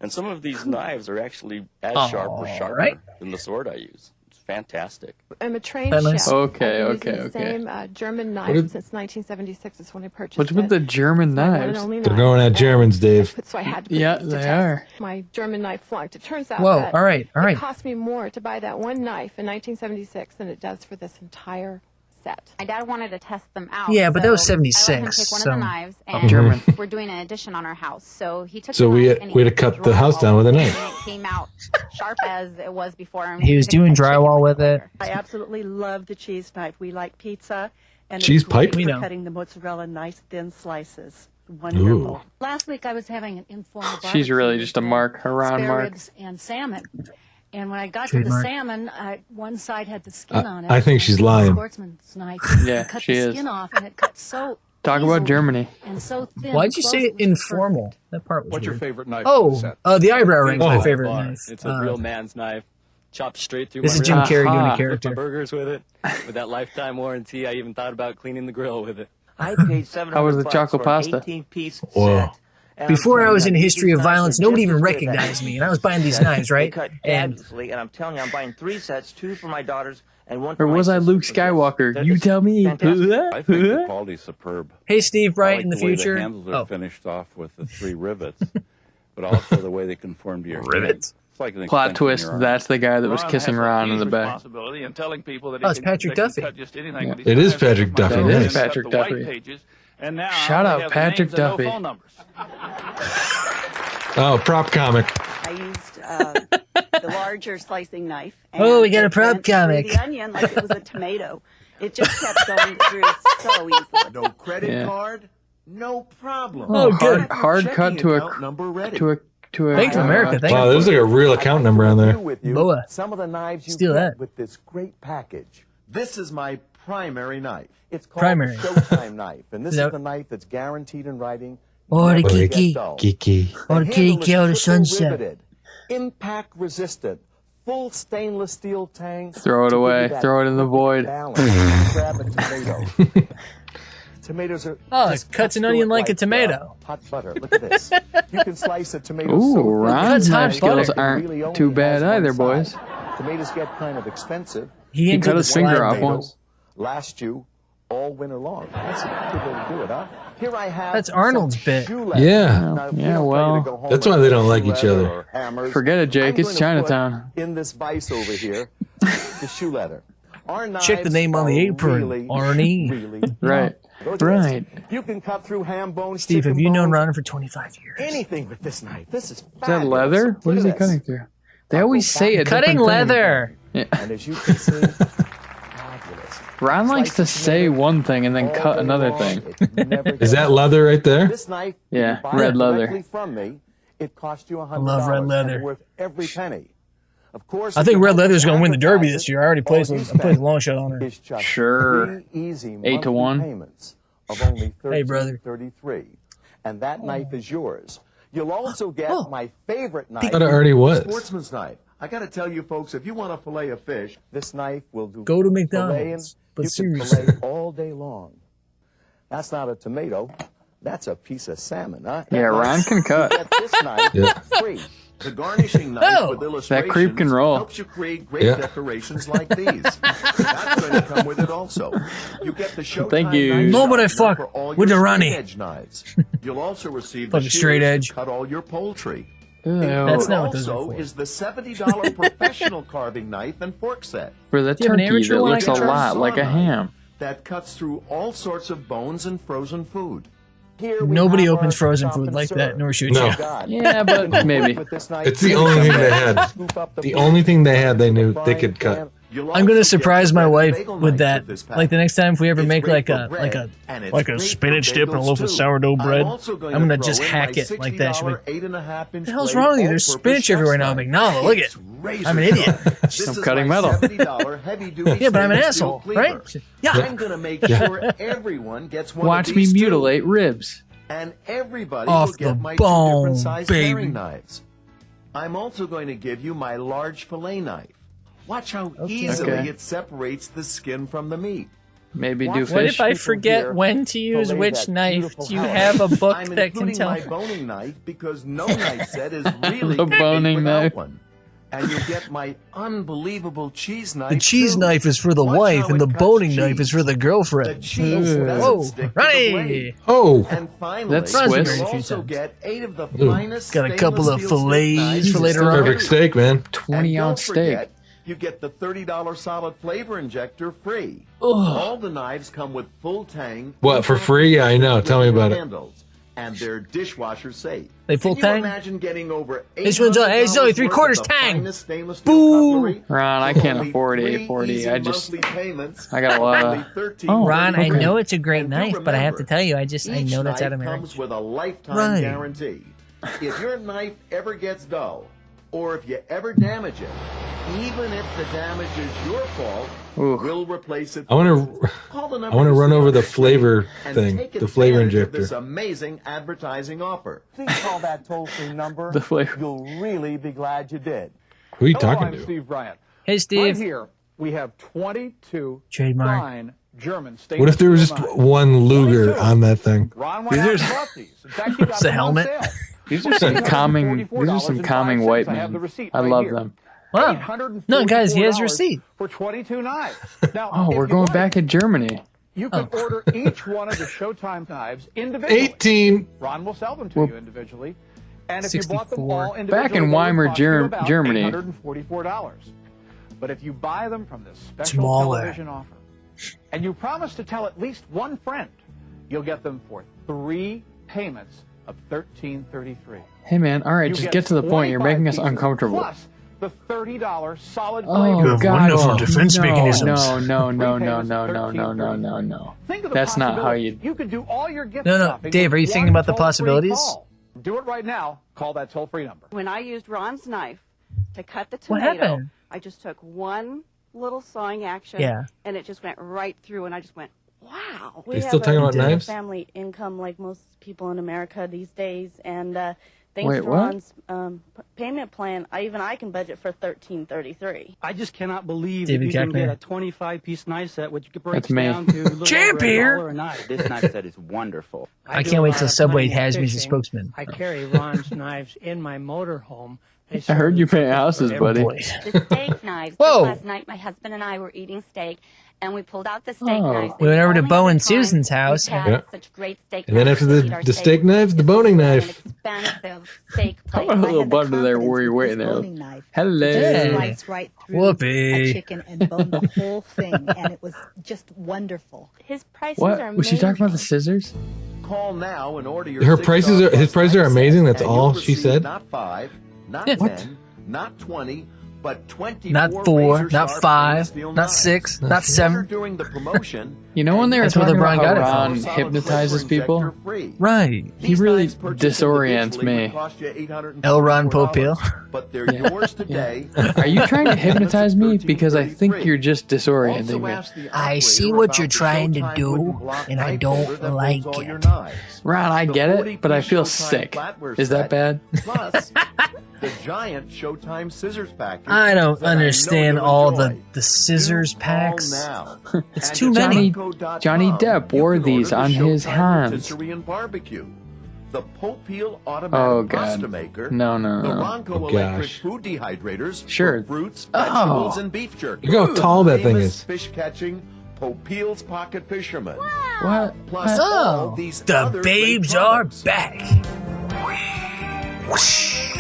And some of these knives are actually as sharp or sharper right. than the sword I use. It's fantastic. I'm a trained That nice? chef. Okay, I've been okay, using the okay. same German knife What is- since 1976. Is when I purchased What's with it. the German It's my one and knives? only They're knife. going at Germans, Dave. So I had to put Yeah, these to they test. are. My German knife flunked. It turns out Whoa, that all right. it cost me more to buy that one knife in 1976 than it does for this entire set. My dad wanted to test them out. Yeah, but that was so I let him 76, take one so- of the knives, and German. we're doing an addition on our house. So he took. So the we knife had- and we he had to did cut the house drywall down with a it, knife. And it came out sharp as it was before. and He was we could doing cut chicken drywall with it. I absolutely love the cheese knife. We like pizza, and Cheese it's great pipe? We for know. cutting the mozzarella nice thin slices. Wonderful. Ooh. Last week I was having an informal barbecue. She's really just a mark, a round spare mark. ribs and salmon. And when I got Trademark. to the salmon, one side had the skin on it. I think she's and lying. Sportsman's knife. Yeah, cut she the is. skin off, and it cut so. Talk about easily Germany. And so thin. Why'd you say close, it was informal? perfect. That part was What's your weird. favorite knife? Oh, set? the eyebrow ring's my Oh. favorite knife. It's a real man's knife, chopped straight through This my is Jim wrist. Carrey doing Aha. a Cooked my character. burgers with it. With that lifetime warranty, I even thought about cleaning the grill with it. I paid $700 How was the chocolate for an pasta? 18-piece Whoa. set. And Before I'm I was telling in you, History these of knives Violence, are nobody just even as good recognized as me, and I was buying these They knives, right? cut And fabulously, and I'm telling you, I'm buying 3 sets, 2 for my daughters and 1 Or for my was I sister. Luke Skywalker? They're You just tell me. fantastic. I think the quality's superb. hey, Steve, I Bright like in the the way future. the handles are Oh, finished off with the 3 rivets, but also the way they conform to your Rivets. hand. It's like an Plot extension of twist. your arm. That's the guy that was Ron kissing has a Ron in huge the back. responsibility in telling people that Oh, he it's can- Patrick they can Duffy. cut just anything Yeah. with his It is hands. Patrick Duffy, That nice. is Patrick the white Duffy. pages, and now Shout they out have the Patrick names and no Duffy. phone numbers. Oh, prop comic. I used the larger slicing knife. Oh, we got a it prop went through comic. The onion like it was a tomato. It just kept going through so easily. No credit Yeah. card, no problem. Oh, Have good. your Hard checking cut to account number ready. a to a Bank of America. Thank Wow, you. there's like a real account number on there. Boa. Some of the knives you Steal get that. with this great package. This is my primary knife. It's called Primary. the Showtime knife, and this Is is that- the knife that's guaranteed in writing. Oh, the never to Kiki. get dull. Geeky. Oh, the The kitty handle is kill the triple sunset. riveted, impact resistant, full stainless steel tang. Throw it to give away. you that Throw it in the perfect void. balance. Grab a tomato. Tomatoes are. Oh, it just cuts an through onion it like a tomato. hot butter. Look at this. You can slice a tomato. Ooh, so thin Ron's that knife it skills really aren't only too has bad one either, side. boys. Tomatoes get kind of expensive. He He cut his finger off once. Last you all winter long. That's a good way to do it, huh? Here I have. That's Arnold's some bit. shoe leather. Yeah. Now, if we Yeah, don't tell you to well, go home that's and why they get don't like shoe each leather other. or hammers, Forget it, Jake. I'm It's going to put Chinatown. in this vise over here, the shoe leather. Our Check the knives name on the are apron, really, Arnie. really Right. Look at this. Right. You can cut through ham bones. Steve, have chicken you known bones, Ron for 25 years? anything with this knife? This is Is that fabulous. leather? Look What at is he this. cutting through? They always say a Cutting different thing. leather. Yeah. And as you can see, fabulous. Ron likes to say one thing and then cut another thing. Is that leather right there? This knife, Yeah, if you buy red it leather. directly from me, it cost you $100. love red and leather. worth every penny. Of course, I if think you Red want Leather's going to win the Derby advertise this it, year. I already all placed you I played a spend long shot on her. is just Sure. 3 easy 8 to monthly 1. payments of only Hey, brother. $13.33, and that knife is yours. You'll also get my favorite knife. I thought it already was. Sportsman's knife. I got to tell you, folks, if you want to fillet a fish, this knife will do. Go to filleting. McDonald's, but you seriously. can fillet all day long. That's not a tomato. That's a piece of salmon, huh? Yeah, Ron can cut. You get this knife Yeah. free. The garnishing knife Oh, with illustrations creep can roll. helps you create great Yeah. decorations like these. That's going to come with it also. You get the Showtime Thank you. knife Nobody sharpener fuck for all with your the Ronnie. straight edge knives. You'll also receive the Fucking straight shears edge. to cut all your poultry. Ew. That's not what those are Also for. is the $70 professional carving knife and fork set For the Do you have an turkey amateur that one I looks can a try? lot like a ham. that cuts through all sorts of bones and frozen food. Here we Nobody have opens our frozen chop food and like serve. that, nor should No. you. God. Yeah, but maybe. With this knife, It's the you only can thing they had. scoop up The food only thing they had they knew from they the could frying cut. pan. You'll I'm gonna also get surprise the my red wife bagel with knife that. this pack. Like the next time if we ever It's make great like for a bread, and it's like a great spinach for dip and a bagels, loaf of too. sourdough bread. I'm also going I'm gonna to just throw in hack my it like that. She'll be $60 like, 8.5-inch "What the hell's blade wrong with you? There's all-purpose spinach everywhere now." I'm chef's like, no, knife. look It's it. razor I'm an idiot. sharp. This I'm is cutting my metal. $70 heavy-duty Yeah, but I'm an stainless steel asshole, cleaver. right? Yeah. I'm going to make sure everyone gets one Watch of me these too. mutilate ribs. And everybody Off will get the my bone, 2 different size baby. paring knives. I'm also going to give you my large fillet knife. Watch how easily Okay. it separates the skin from the meat. Maybe do Watch What fish. if I people forget here when to use fillet which that knife? beautiful Do you house. have a book I'm that can including tell my me? boning knife because no knife set is really The complete boning without knife. one. And you get my unbelievable cheese knife. The cheese too. knife is for the Watch wife, how and it the cuts boning cheese. knife is for the The girlfriend. cheese doesn't Whoa, stick to the Ronnie! blade. Oh, And finally, That's Swiss. you'll A few also times. get 8 of the Ooh. finest Got a couple stainless of steel steak fillets knives for later in on. the perfect steak, man. 20-ounce and don't steak. forget, you get the $30 solid flavor injector free. Ugh. All the knives come with full tang. What, for free? Yeah, I know. Tell me about it. handles, and they're dishwasher safe. They full Can you tang? imagine getting over This one's $800 it's only 3/4 worth of the tang. finest stainless steel Boo! cutlery Ron, I for can't only afford 3 $8.40. easy I just- monthly payments I got a lot of- only $13.40. Oh, Ron, I okay. know it's a great And do knife, but I have to remember, tell you, I each know that's out of knife marriage. comes with a lifetime Right. guarantee. If your knife ever gets dull, or if you ever damage it, even if the damage is your fault, Ooh. we'll replace it. I want to. Call the I number want to you run see over on the your screen flavor and thing, take the flavor advantage of This injector. amazing advertising offer. Please call that toll-free number. The flavor. You'll really be glad you did. Who are you Hello, talking I'm to? Steve Bryant. Hey, Right Steve. here, we have 22 Trademark. fine German stainless What if there was steel just knives. one Luger on that thing? Ron went out and bought these. In fact, he got It's a them on helmet. sale. These are some calming. These are some calming white I have the men. receipt I right love here. them. Wow. No, guys, he has your $844 receipt. for 22 knives. Now, Oh, if we're you going like, back at Germany. You can order each one of the Showtime knives individually. 18. Ron will sell them to Well, you individually. And if you bought them 64. all individually, Back in they would Weimar, cost you about Germany. $844. But if you buy them from this special Smaller. television offer, and you promise to tell at least one friend, you'll get them for 3 payments of $13.33. Hey man, all right, You just get to the point. You're 25 making us pieces uncomfortable. Plus the $30 solid Oh flavor. God! wonderful Oh, defense no, mechanisms. no. Think of the That's not how possibility. you. You could do all your gift No, no, shopping Dave, with are you thinking one about the toll-free possibilities? call. do it right now. Call that toll-free number. When I used Ron's knife to cut the What tomato, happened? I just took one little sawing action, and it just went right through, and I just went, wow. Are you still talking about knives? Family income like most people in America these days, and thanks Wait, to what? Ron's payment plan, I can budget for $13.33. I just cannot believe David that you can Gackner. get a 25-piece knife set, which breaks That's me. down to a little Champ over here. $1 a knife. This knife set is wonderful. I do can't a wait lot till of Subway hunting and has me as a fishing. spokesman. I carry Ron's knives in my motorhome. I heard you paint houses, buddy. The steak knives. Whoa. Last night, my husband and I were eating steak, and we pulled out the steak Oh. knives. We went over to Only Bo other and time Susan's house. we've had Yeah. such great steak And then knives after to eat our the steak knife, the boning knife. Expansive steak I plate. want a I little had the butter there confidence where you're with waiting this there. boning knife. Hello. Hey. Slice right through Whoopee. a chicken and bone the whole thing, and it was just wonderful. His prices What? are Was she talking about the amazing. scissors? Call now and order your Her $6 prices are his prices are knife amazing. set, That's and all you'll she receive said. Not 5, not Yeah. 10, What? not 20, but 24 Not 4, razor not sharp 5, stainless steel not knives. 6, not Order 7. during the promotion. You know when they were That's where talking LeBron about got how it from. Ron Solid hypnotizes flavor people? injector free. Right. He These really knives purchased disorients individually me. would cost you $844, L. Ron Popeil. But they're yours today. Are you trying to hypnotize me? Because I think $13.33. you're just Also disorienting me. ask the I see operator what about you're the trying to Showtime do, wooden block and I knife don't holder that like holds all your it. knives. Ron, I The get it, 40-piece but I feel Showtime sick. flatware Is that set, bad? Plus, the giant Showtime scissors package. I don't that I know understand you'll all enjoy. the scissors Do packs. call now. It's And too at many. Johnny Depp you wore can these order the on his Showtime hands. rotisserie and barbecue. The Popeil Oh, automatic God. pasta maker. No, no, The no. Ronco Oh, electric gosh. food dehydrators. Sure. For fruits, Oh. vegetables, and beef jerky. Look how tall that thing Famous is. Fish catching Popeil's pocket fisherman. What? Plus Oh, all these the other great babes are products. back. Whoosh.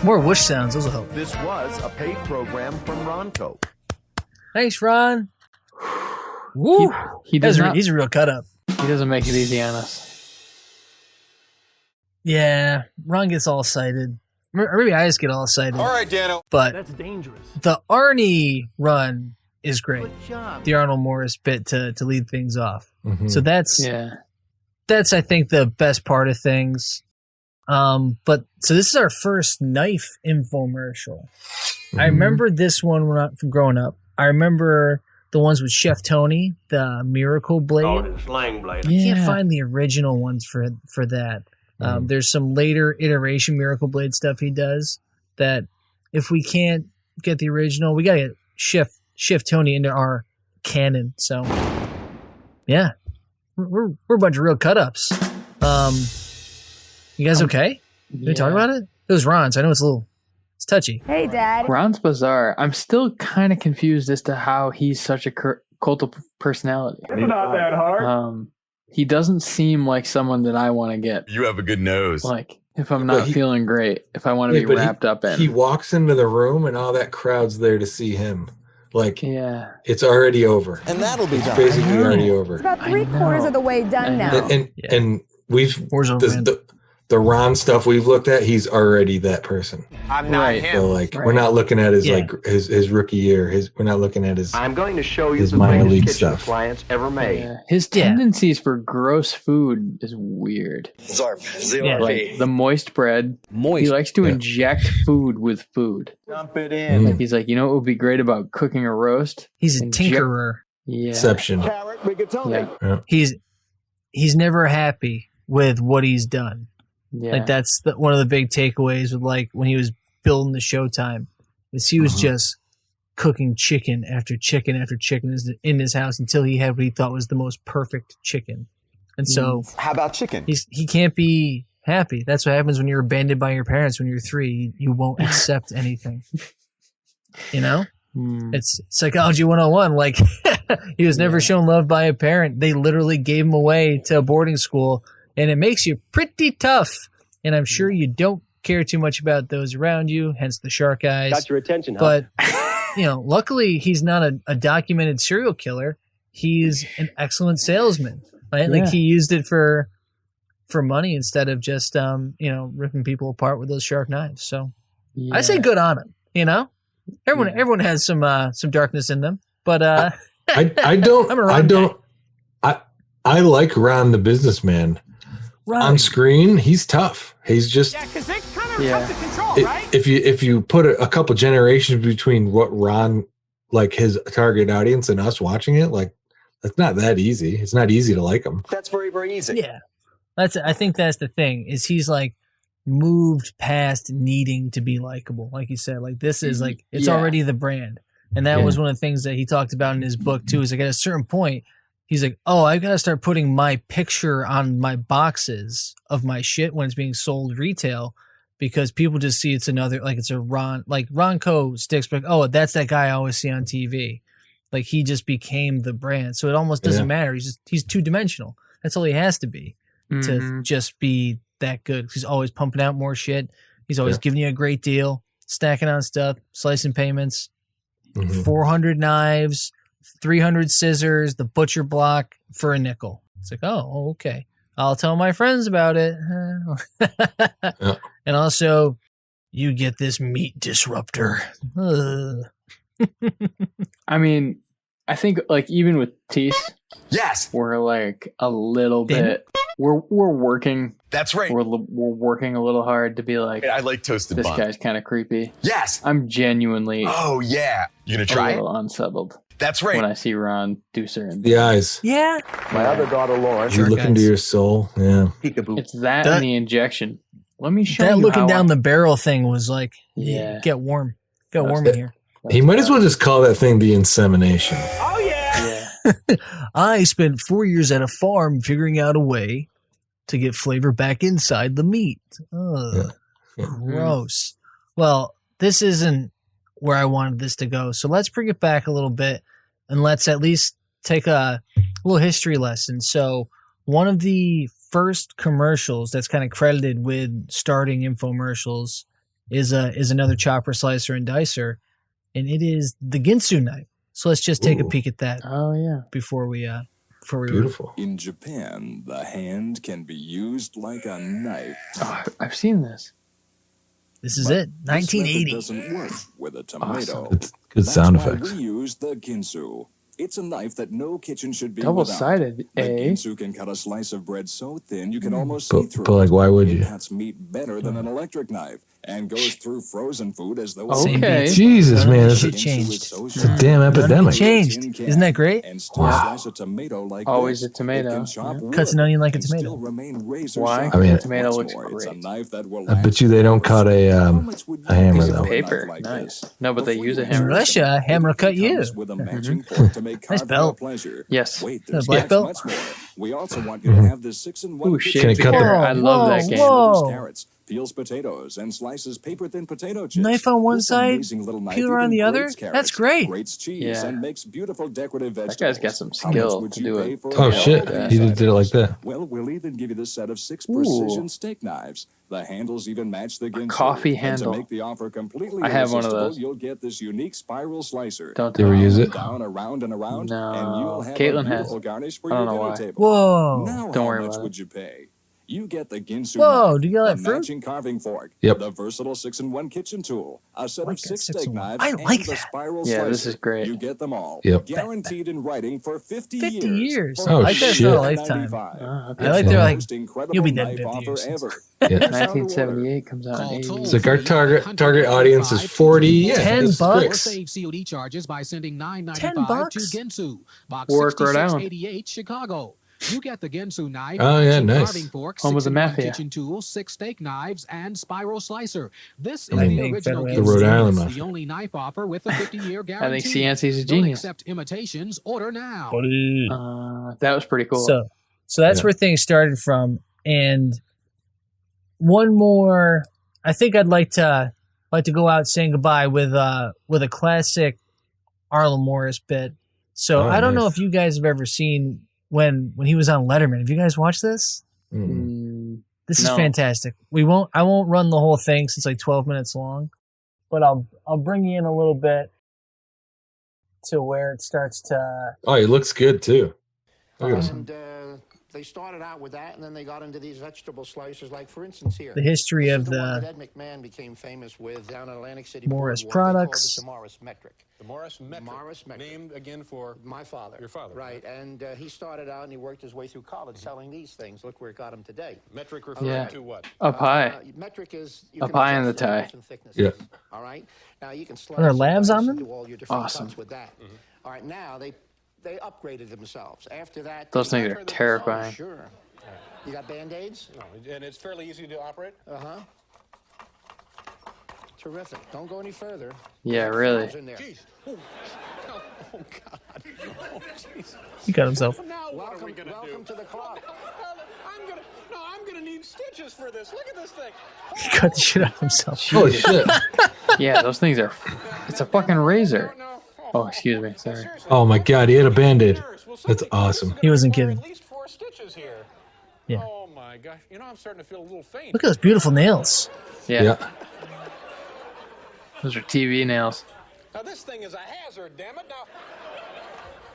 More whoosh sounds. Those will help. This was a paid program from Ronco. Thanks, Ron. Woo. He does That's not. he's a real cut up. He doesn't make it easy on us. Yeah, Ron gets all excited. Or maybe I just get all excited. All right, Dano. But That's dangerous. the Arnie run is great. Good job. The Arnold Morris bit to lead things off. Mhm. So that's I think the best part of things. But so this is our first knife infomercial. I remember this one from growing up. I remember the ones with Chef Tony, the Miracle Blade. Oh, the slang blade. I can't find the original ones for that. There's some later iteration Miracle Blade stuff he does that if we can't get the original, we gotta get Chef Tony into our canon. So yeah, we're a bunch of real cut ups. You guys okay? Can we talk about it? It was Ron's. I know it's touchy. Hey, Dad. Ron's bizarre. I'm still kind of confused as to how he's such a cult of personality. It's not that hard. He doesn't seem like someone that I want to get. You have a good nose. Like, if I'm not feeling great, if I want to be but wrapped up in. He walks into the room and all that crowd's there to see him. Like, yeah, it's already over. And that'll be it's done. basically already over. It's about three-quarters of the way done now. And we've the Ron stuff we've looked at, he's already that person. I'm not him. So like we're not looking at his like his rookie year. We're not looking at his I'm going to show you his the minor greatest league kitchen stuff. appliance ever made. Yeah. His tendencies for gross food is weird. Zarf, Yeah. Like the moist bread. He likes to inject food with food. Dump it in. Like he's like, you know what would be great about cooking a roast? He's a tinkerer. Yeah. Exception. Carrot rigatoni. Yeah. He's never happy with what he's done. Yeah. Like that's one of the big takeaways with like when he was building the Showtime is he was just cooking chicken after chicken after chicken in his house until he had what he thought was the most perfect chicken. And so How about chicken? he can't be happy. That's what happens when you're abandoned by your parents when you're 3. You won't accept anything. You know? It's psychology 101. Like he was never shown love by a parent. They literally gave him away to a boarding school, and it makes you pretty tough. And I'm sure you don't care too much about those around you, hence the shark eyes. Got your attention, huh? But luckily he's not a documented serial killer. He's an excellent salesman. Right? Like he used it for money instead of just ripping people apart with those sharp knives. So I say good on him. Everyone has some darkness in them, but I like Ron the businessman, on screen, he's tough. He's just because it's kind of tough to control, right? If you put a couple generations between what Ron, like his target audience, and us watching it, like it's not that easy. It's not easy to like him. That's very, very easy. Yeah, I think that's the thing is he's like moved past needing to be likable, like you said. Like this is like it's already the brand, and that was one of the things that he talked about in his book too. Is like at a certain point. He's like, oh, I've got to start putting my picture on my boxes of my shit when it's being sold retail because people just see it's another, like it's a Ronco sticks, but oh, that's that guy I always see on TV. Like he just became the brand. So it almost doesn't matter. He's two-dimensional. That's all he has to be to just be that good. He's always pumping out more shit. He's always giving you a great deal, stacking on stuff, slicing payments, 400 knives, 300 scissors, the butcher block for a nickel. It's like, oh, okay. I'll tell my friends about it. And also, you get this meat disruptor. I mean, I think like even with Tease, yes, we're like a little bit. We're working. That's right. We're working a little hard to be like. I like toasted This bun. guy's kind of creepy. Yes, I'm genuinely. Oh yeah, you gonna try a little it? unsettled. That's right. When I see Ron do certain The eyes. Yeah. My other daughter, Lauren. You look into your soul. Yeah. It's that and the injection. Let me show you. That looking how down the barrel thing was like, get warm. Get warm in here. He might as well just call that thing the insemination. Oh, yeah. I spent 4 years at a farm figuring out a way to get flavor back inside the meat. Ugh, gross. Well, this isn't where I wanted this to go. So let's bring it back a little bit and let's at least take a little history lesson. So one of the first commercials that's kind of credited with starting infomercials is another chopper, slicer, and dicer, and it is the Ginsu knife. So let's just take a peek at that. Oh yeah. Before we beautiful. In Japan, the hand can be used like a knife. Oh, I've seen this. This is it. 1980. Doesn't work with a tomato. It's good sound That's effects. why we use the Ginsu. It's a knife that no kitchen should be Double-sided, without. The Ginsu can cut a slice of bread so thin you can almost see through But like, why would it. you? It cuts meat better than an electric knife and goes through frozen food as though Okay. Jesus, man, it's a damn epidemic. Changed. Isn't that great? Wow. Always a tomato. Cuts an onion like a tomato. Why? I mean, tomato looks great. I bet you they don't cut a hammer Piece though. of paper. Nice. No, but they use a hammer. In Russia, hammer cut you. Nice belt. Yes. The black belt. We also want you to have this 6-in-1 Ooh, kitchen shaved cut paper. the- I love that game. Whoa. carrots, peels potatoes, and slices paper-thin potato chips. Knife on one This side, amazing little knife peeler on even the other. grates carrots, That's great. grates cheese, Yeah. and makes beautiful decorative vegetables. That guy's got some How much skill would to you do pay it. for Oh a shit, knife? he did it like that. Well, we'll even give you the set of 6 Ooh. precision steak knives. The handles even match the Ginsu. coffee And handle. to make the offer completely I have one of irresistible, those. You'll get this unique spiral slicer. Don't You ever use it? Down, around, and around, No. and you'll have Caitlin a has beautiful it. garnish for I don't your know dinner why. table. Whoa. Now, Don't how worry much about it. would you pay? You get the Ginsu Whoa, knife, do you get that the fruit? matching carving fork, Yep. the versatile 6-in-1 kitchen tool, a set like of that 6 steak 6-in-1. knives, I like and the that. spiral Yeah, slicer. this is great. You get them all. Yep. Guaranteed in writing for 50 years. 50 years. For Oh, I like that shit. for a lifetime. Oh, okay. I like It's they're the like, most incredible you'll be dead knife in 50 offer years. ever. Yeah. It's out of 1978 comes out in 80. It's like our target audience is 40. Yeah, $10 this is bucks? great. Save COD charges by sending $9.95 $10 to Ginsu, Box Warwick, Rhode Island. 6688, Chicago. You get the Ginsu knife, Oh, yeah, matching nice. carving fork, Home of the 6-in-1 mafia. kitchen tool, 6 steak knives, and spiral slicer. This is I the think original Federal- Ginsu. The Rhode Island It's mafia. the only knife offer with a 50-year guarantee. I think Cianci's a Don't genius. accept imitations. Order now. That was pretty cool. So that's where things started from. And one more, I think I'd like to go out saying goodbye with a classic Arnold Morris bit. So Oh, I don't know nice. if you guys have ever seen when he was on Letterman. Have you guys watched this? This is No. fantastic. I won't run the whole thing since it's like 12 minutes long, but I'll bring you in a little bit to where it starts to. Oh, he looks good too. Look at him. And they started out with that, and then they got into these vegetable slicers, like, for instance, here. The history of the one the that Ed McMahon became famous with down in Atlantic City. Morris Boardwalk. products. They called it the Morris metric. The Morris metric. Named again for my father. Your father. Right, and he started out and he worked his way through college selling these things. Look where it got him today. Metric referring to what? Up high. Metric is up high in the tie. Yeah. All right. Now you can slice. Are there labs on them? Do all your different Awesome. cuts with that. All right. Now they upgraded themselves. After that, Those things are terrifying. Sure. You got Band-Aids? No, and it's fairly easy to operate? Uh-huh. Terrific. Don't go any further. Yeah, really. Jeez. Oh, God. Oh, jeez. He cut himself. Now what are we going to do? Welcome to the club. I'm going to need stitches for this. Look at this thing. He cut the shit out of himself. Holy shit. Yeah, those things are... It's a fucking razor. Oh, excuse me. Sorry. Oh my God, he had a Band-Aid. That's awesome. He wasn't kidding. At least 4 stitches here. Yeah. Oh, my gosh. You know, I'm starting to feel a little faint. Look at those beautiful nails. Yeah. Those are TV nails. Now, this thing is a hazard, damn it. Now,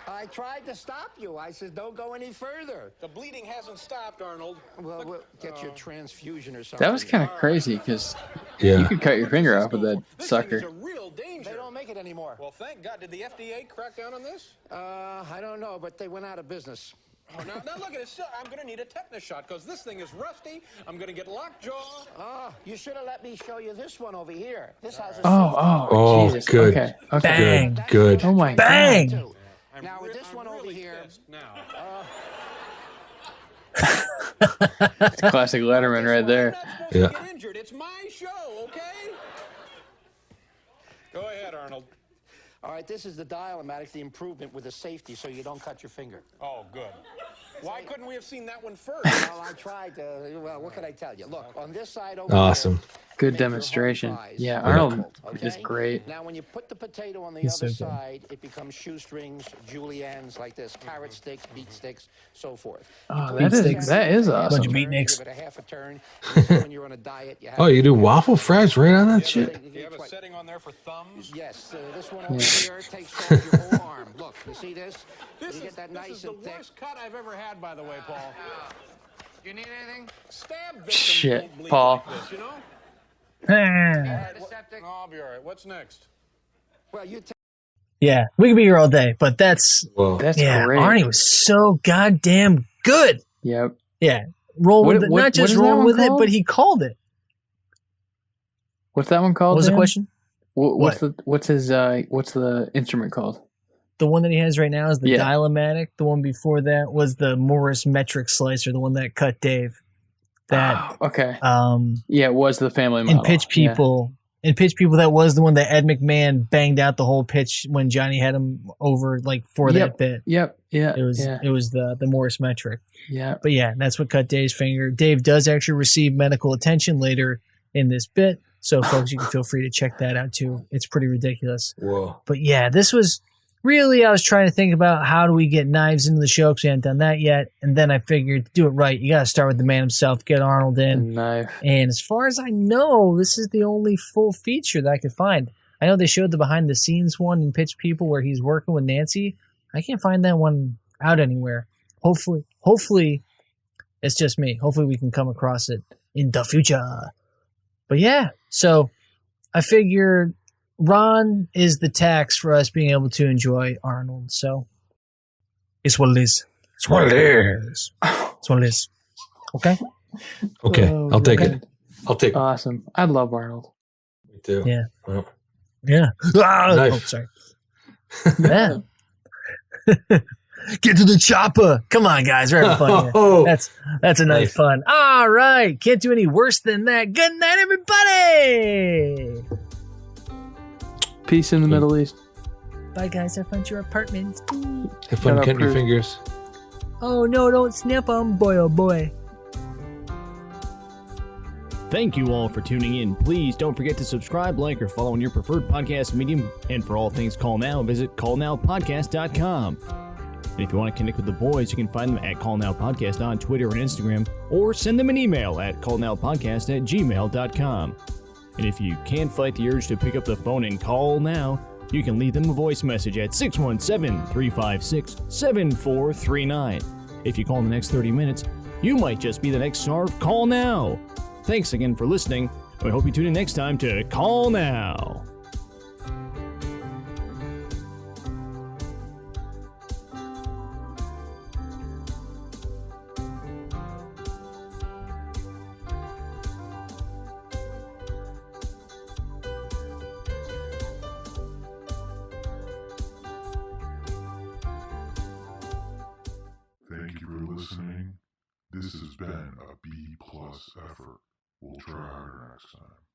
I tried to stop you. I said, don't go any further. the bleeding hasn't stopped, Arnold. Well, we'll get your transfusion or something. That was kind of crazy because Yeah. you could cut your finger off with that sucker. It's a real danger. They don't make it anymore. Well, thank God. Did the FDA crack down on this? I don't know, but they went out of business. Oh, now look at it. I'm going to need a tetanus shot because this thing is rusty. I'm going to get lockjaw. Oh, you should have let me show you this one over here. This has a Oh, Jesus. good. Okay. Bang. Good. Oh my Bang. God. Now with this one over here. Now. It's classic Letterman right there. Yeah. Get injured. It's my show, okay? Go ahead, Arnold. All right, this is the dial-o-matic, the improvement with the safety so you don't cut your finger. Oh, good. Why couldn't we have seen that one first? Well, I tried to. Well, what can I tell you? Look, on this side over Awesome. Good demonstration. Yeah, Arnold is great. Now, when you put the potato on the He's other so good. side, it becomes shoestrings, juliennes like this, carrot sticks, beet sticks, so forth. Oh, that is Bunch awesome. of beatniks. Give it a half a turn. When you're on a diet, you have Oh, you do waffle fries right on that shit? Do you have a setting on there for thumbs? Yes, this one over here takes off your whole arm. Look, you see this? This You is, get that this nice is the and thick. worst cut I've ever had, by the way, Paul. You need anything? Stab victims Shit, don't bleed Paul. like this, you know? Antiseptic? I'll be all right. What's next? Well, you Yeah, we could be here all day, but that's That's yeah. great. Arnie was so goddamn good. Yep. Yeah, roll with it. What Not just is that roll one with it, called? but he called it. What's that one called? What was the Dan? question? What's the instrument called? The one that he has right now is the Yeah. Dial-O-Matic. The one before that was the Morris metric slicer, the one that cut Dave. That Okay. yeah, it was the family model. in Pitch People. In Pitch People, that was the one that Ed McMahon banged out the whole pitch when Johnny had him over like for that bit. Yep. Yeah. It was the Morris metric. Yeah. But yeah, that's what cut Dave's finger. Dave does actually receive medical attention later in this bit. So folks, you can feel free to check that out too. It's pretty ridiculous. Whoa. But yeah, this was really, I was trying to think about how do we get knives into the show because we hadn't done that yet. And then I figured to do it right, you got to start with the man himself, get Arnold in. Knife. And as far as I know, this is the only full feature that I could find. I know they showed the behind the scenes one in Pitch People where he's working with Nancy. I can't find that one out anywhere. Hopefully it's just me. Hopefully we can come across it in the future. But yeah, so I figured Ron is the tax for us being able to enjoy Arnold. So it's what it is. It's what it is. It's what it is. Okay? Okay, I'll take okay. it. I'll take it. Awesome. I love Arnold. Me too. Yeah. Well, Yeah. Knife. Oh, sorry. Yeah. Get to the chopper. Come on, guys. We're having fun here. Oh. That's a nice fun. All right. Can't do any worse than that. Good night, everybody. Peace in the Middle East. Bye, guys. Have fun at your apartments. have fun Shut up, cutting your Bruce. fingers. Oh, no, don't snap them. Boy, oh, boy. Thank you all for tuning in. Please don't forget to subscribe, like, or follow on your preferred podcast medium. And for all things Call Now, visit callnowpodcast.com. And if you want to connect with the boys, you can find them at Call Now Podcast on Twitter and Instagram, or send them an email at callnowpodcast@gmail.com. And if you can't fight the urge to pick up the phone and call now, you can leave them a voice message at 617-356-7439. If you call in the next 30 minutes, you might just be the next star of Call Now. Thanks again for listening. I hope you tune in next time to Call Now. Thank you for listening. This has been a B+ effort. We'll try harder next time.